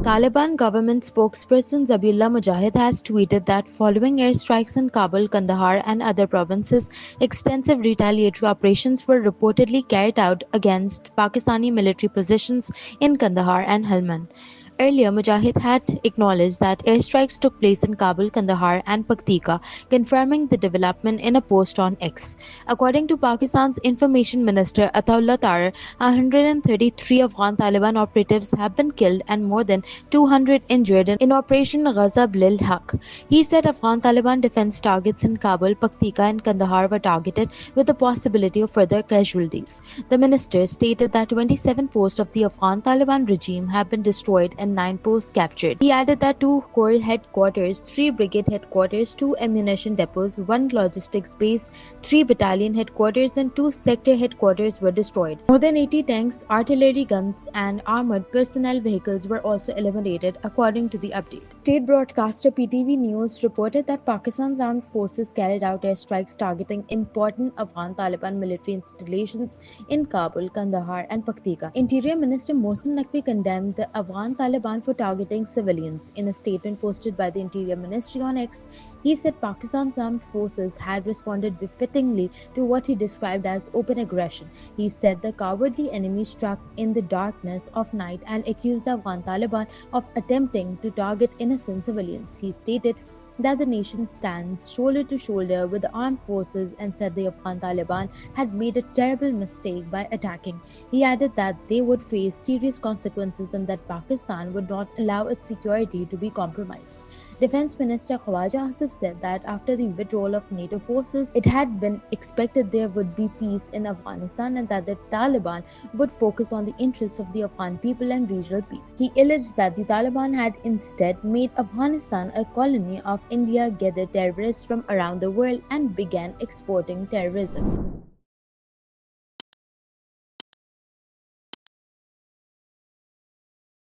Taliban government spokesperson Zabihullah Mujahid has tweeted that following airstrikes in Kabul, Kandahar, and other provinces, extensive retaliatory operations were reportedly carried out against Pakistani military positions in Kandahar and Helmand. Earlier, Mujahid had acknowledged that airstrikes took place in Kabul, Kandahar, and Paktika, confirming the development in a post on X. According to Pakistan's Information Minister Ataullah Tarar, 133 Afghan Taliban operatives have been killed and more than 200 injured in Operation Ghazab Lil Haq. He said Afghan Taliban defense targets in Kabul, Paktika, and Kandahar were targeted with the possibility of further casualties. The minister stated that 27 posts of the Afghan Taliban regime have been destroyed and 9 posts captured. He added that 2 corps headquarters, 3 brigade headquarters, 2 ammunition depots, 1 logistics base, 3 battalion headquarters, and 2 sector headquarters were destroyed. More than 80 tanks, artillery guns, and armored personnel vehicles were also eliminated, according to the update. State broadcaster PTV News reported that Pakistan's armed forces carried out airstrikes targeting important Afghan Taliban military installations in Kabul, Kandahar, and Paktika. Interior Minister Mohsin Naqvi condemned the Afghan Taliban for targeting civilians. In a statement posted by the Interior Ministry on X, he said Pakistan's armed forces had responded befittingly to what he described as open aggression. He said the cowardly enemy struck in the darkness of night and accused the Afghan Taliban of attempting to target innocent civilians. He stated that the nation stands shoulder to shoulder with the armed forces and said the Afghan Taliban had made a terrible mistake by attacking. He added that they would face serious consequences and that Pakistan would not allow its security to be compromised. Defense Minister Khawaja Asif said that after the withdrawal of NATO forces, it had been expected there would be peace in Afghanistan and that the Taliban would focus on the interests of the Afghan people and regional peace. He alleged that the Taliban had instead made Afghanistan a colony of India, gathered terrorists from around the world, and began exporting terrorism.